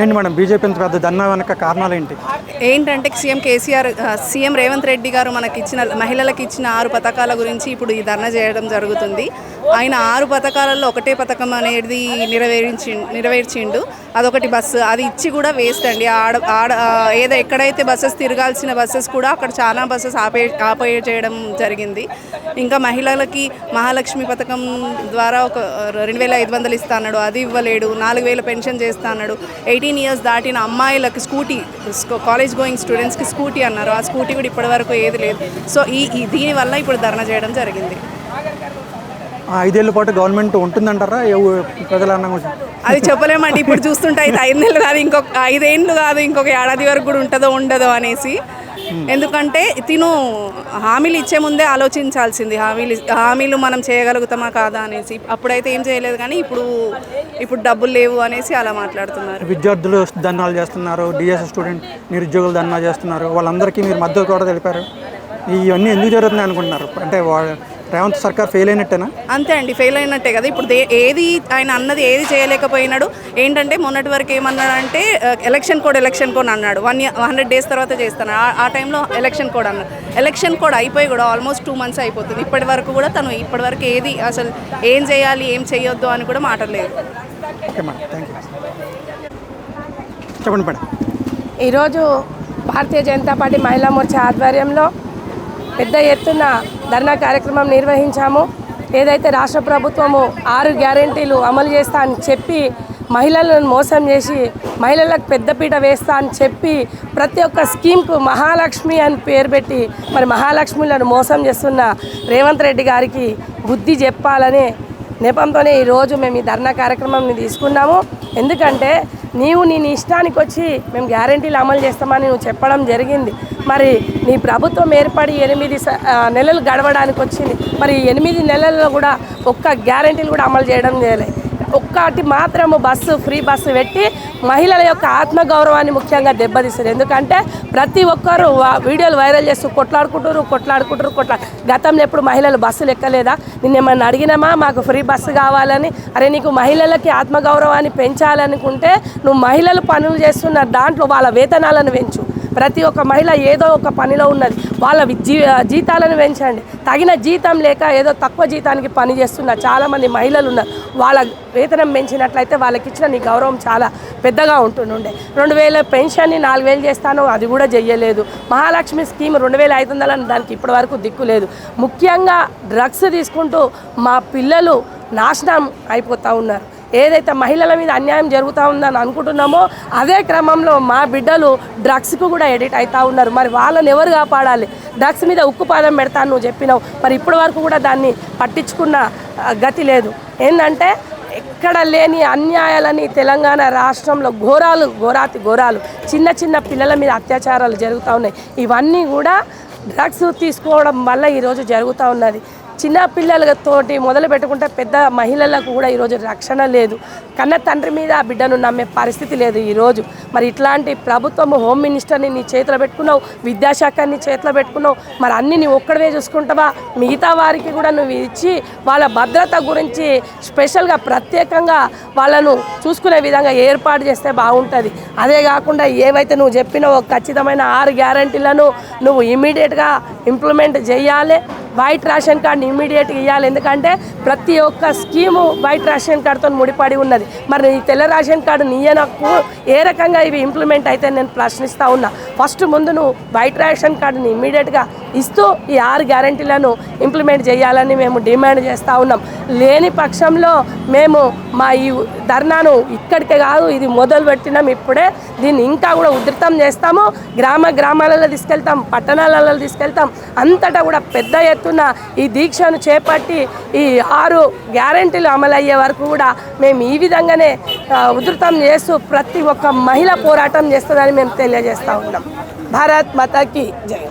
ఏంటి madam BJP పెద్ద ధర్నా వెనక కారణాలు ఏంటి? ఏంటంటే సీఎం రేవంత్ రెడ్డి గారు మహిళలకు ఇచ్చిన 6 పథకాల గురించి ఇప్పుడు ఈ ధర్నా చేయడం జరుగుతుంది. ఆయన 6 పథకాలలో ఒకటే పథకం అనేది నెరవేర్చిండు. అదొకటి బస్సు, అది ఇచ్చి కూడా వేస్ట్ అండి. ఏదో ఎక్కడైతే బస్సెస్ తిరగాల్సిన బస్సెస్ కూడా అక్కడ చాలా బస్సెస్ ఆపే చేయడం జరిగింది. ఇంకా మహిళలకి మహాలక్ష్మి పథకం ద్వారా ఒక 2500 ఇస్తా అన్నాడు, అది ఇవ్వలేడు. 4000 పెన్షన్ చేస్తా అన్నాడు. 18 ఇయర్స్ దాటిన అమ్మాయిలకు స్కూటీ, కాలేజ్ గోయింగ్ స్టూడెంట్స్కి స్కూటీ అన్నారు, ఆ స్కూటీ కూడా ఇప్పటివరకు ఏది లేదు. సో దీనివల్ల ఇప్పుడు ధర్నా చేయడం జరిగింది. 5 ఏళ్ల పాటు గవర్నమెంట్ ఉంటుందంటారా? అది చెప్పలేమండి. ఇప్పుడు చూస్తుంటే అయితే 5 నెలలు కాదు, ఇంకొక 5 ఏళ్ళు కాదు, ఇంకొక ఏడాది వరకు కూడా ఉంటుందో ఉండదో అనేసి. ఎందుకంటే తిను హామీలు ఇచ్చే ముందే ఆలోచించాల్సింది, హామీలు మనం చేయగలుగుతామా కాదా అనేసి. అప్పుడైతే ఏం చేయలేదు, కానీ ఇప్పుడు డబ్బులు లేవు అనేసి అలా మాట్లాడుతున్నారు. విద్యార్థులు ధర్నాలు చేస్తున్నారు, డిఎస్ స్టూడెంట్ నిరుద్యోగులు ధర్నా చేస్తున్నారు, వాళ్ళందరికీ మీరు మద్దతు కూడా తెలిపారు. ఇవన్నీ ఎందుకు జరుగుతున్నాయి అనుకుంటున్నారు? అంటే రేవంత్ సర్కార్ ఫెయిల్ అయినట్టేనా? అంతే అండి, ఫెయిల్ అయినట్టే కదా. ఇప్పుడు ఆయన అన్నది ఏది చేయలేకపోయినాడు. ఏంటంటే మొన్నటి వరకు ఏమన్నాడంటే ఎలక్షన్ కోడ్ అన్నాడు. 100 days తర్వాత చేస్తాను. ఆ టైంలో ఎలక్షన్ కోడ్ అన్నాడు. ఎలక్షన్ కోడ్ అయిపోయి కూడా ఆల్మోస్ట్ 2 months అయిపోతుంది. ఇప్పటి వరకు ఏది అసలు ఏం చేయాలి ఏం చేయొద్దు అని కూడా మాట్లాడలేదు. Okay madam, thank you. చెప్పండి మేడం. ఈరోజు భారతీయ జనతా పార్టీ మహిళా మోర్చా ఆధ్వర్యంలో పెద్ద ఎత్తున ధర్నా కార్యక్రమం నిర్వహించాము. ఏదైతే రాష్ట్ర ప్రభుత్వము 6 గ్యారెంటీలు అమలు చేస్తా అని చెప్పి మహిళలను మోసం చేసి మహిళలకు పెద్దపీట వేస్తా అని చెప్పి ప్రతి ఒక్క స్కీమ్కు మహాలక్ష్మి అని పేరు పెట్టి మరి మహాలక్ష్మిలను మోసం చేస్తున్న రేవంత్ రెడ్డి గారికి బుద్ధి చెప్పాలనే నెపంతోనే ఈరోజు మేము ఈ ధర్నా కార్యక్రమాన్ని తీసుకున్నాము. ఎందుకంటే నీ ఇష్టానికి వచ్చి మేము గ్యారెంటీలు అమలు చేస్తామని నువ్వు చెప్పడం జరిగింది. మరి నీ ప్రభుత్వం ఏర్పడి 8 నెలలు గడవడానికి వచ్చింది. మరి 8 నెలల్లో కూడా ఒక్క గ్యారెంటీలు కూడా అమలు చేయడం చేయలేదు. ఒక్కటి మాత్రము ఫ్రీ బస్సు పెట్టి మహిళల యొక్క ఆత్మగౌరవాన్ని ముఖ్యంగా దెబ్బతీస్తారు. ఎందుకంటే ప్రతి ఒక్కరు వీడియోలు వైరల్ చేస్తూ కొట్లాడుకుంటారు. గతంలో ఎప్పుడు మహిళలు బస్సులు ఎక్కలేదా? నిన్నేమన్నా అడిగినామా మాకు ఫ్రీ బస్సు కావాలని? అరే నీకు మహిళలకి ఆత్మగౌరవాన్ని పెంచాలనుకుంటే నువ్వు మహిళలు పనులు చేస్తున్న దాంట్లో వాళ్ళ వేతనాలను పెంచు. ప్రతి ఒక్క మహిళ ఏదో ఒక పనిలో ఉన్నది, వాళ్ళ జీతాలను పెంచండి. తగిన జీతం లేక ఏదో తక్కువ జీతానికి పని చేస్తున్న చాలామంది మహిళలు ఉన్నారు. వాళ్ళ వేతనం పెంచినట్లయితే వాళ్ళకి ఇచ్చిన నీ గౌరవం చాలా పెద్దగా ఉంటుండే. 2000 పెన్షన్ని 4000 చేస్తాను, అది కూడా చెయ్యలేదు. మహాలక్ష్మి స్కీమ్ 2500 దానికి ఇప్పటి వరకు దిక్కు లేదు. ముఖ్యంగా డ్రగ్స్ తీసుకుంటూ మా పిల్లలు నాశనం అయిపోతూ ఉన్నారు. ఏదైతే మహిళల మీద అన్యాయం జరుగుతూ ఉందని అనుకుంటున్నామో అదే క్రమంలో మా బిడ్డలు డ్రగ్స్కు కూడా ఎడిట్ అవుతూ ఉన్నారు. మరి వాళ్ళని ఎవరు కాపాడాలి? డ్రగ్స్ మీద ఉక్కుపాదం పెడతాను నువ్వు చెప్పినావు, మరి ఇప్పటి వరకు కూడా దాన్ని పట్టించుకున్న గతి లేదు. ఏంటంటే ఎక్కడ లేని అన్యాయాలని తెలంగాణ రాష్ట్రంలో ఘోరాలు చిన్న పిల్లల మీద అత్యాచారాలు జరుగుతూ ఉన్నాయి. ఇవన్నీ కూడా డ్రగ్స్ తీసుకోవడం వల్ల ఈరోజు జరుగుతూ ఉన్నది. చిన్న పిల్లలతోటి మొదలు పెట్టుకుంటే పెద్ద మహిళలకు కూడా ఈరోజు రక్షణ లేదు. కన్న తండ్రి మీద ఆ బిడ్డను నమ్మే పరిస్థితి లేదు ఈరోజు. మరి ఇట్లాంటి ప్రభుత్వము హోమ్ మినిస్టర్ని నీ చేతిలో పెట్టుకున్నావు, విద్యాశాఖని చేతిలో పెట్టుకున్నావు. మరి అన్నీ నువ్వు ఒక్కడవే చూసుకుంటావా? మిగతా వారికి కూడా నువ్వు ఇచ్చి వాళ్ళ భద్రత గురించి స్పెషల్గా ప్రత్యేకంగా వాళ్ళను చూసుకునే విధంగా ఏర్పాటు చేస్తే బాగుంటుంది. అదే కాకుండా ఏవైతే నువ్వు చెప్పినావో ఖచ్చితమైన 6 గ్యారెంటీలను నువ్వు ఇమీడియట్గా ఇంప్లిమెంట్ చేయాలి. వైట్ రేషన్ కార్డుని ఇమ్మీడియట్గా ఇవ్వాలి. ఎందుకంటే ప్రతి ఒక్క స్కీము వైట్ రేషన్ కార్డుతో ముడిపడి ఉన్నది. మరి ఈ తెల్ల రేషన్ కార్డు నీయనకు ఏ రకంగా ఇవి ఇంప్లిమెంట్ అయితే నేను ప్రశ్నిస్తూ ఉన్నా. ఫస్ట్ ముందు నువ్వు వైట్ రేషన్ కార్డుని ఇమ్మీడియట్గా ఇస్తూ ఈ 6 గ్యారెంటీలను ఇంప్లిమెంట్ చేయాలని మేము డిమాండ్ చేస్తూ ఉన్నాం. లేని పక్షంలో మేము మా ఈ ధర్నాను ఇక్కడికే కాదు, ఇది మొదలు పెట్టినాం ఇప్పుడే. దీన్ని ఇంకా కూడా ఉధృతం చేస్తాము. గ్రామాలలో తీసుకెళ్తాం, పట్టణాలలో తీసుకెళ్తాం. అంతటా కూడా పెద్ద ఎత్తున ఈ దీక్షను చేపట్టి ఈ 6 గ్యారెంటీలు అమలయ్యే వరకు కూడా మేము ఈ విధంగానే ఉధృతం చేస్తూ ప్రతి ఒక్క మహిళ పోరాటం చేస్తుందని మేము తెలియజేస్తూ ఉన్నాం. భారత్ మాతాకి జై.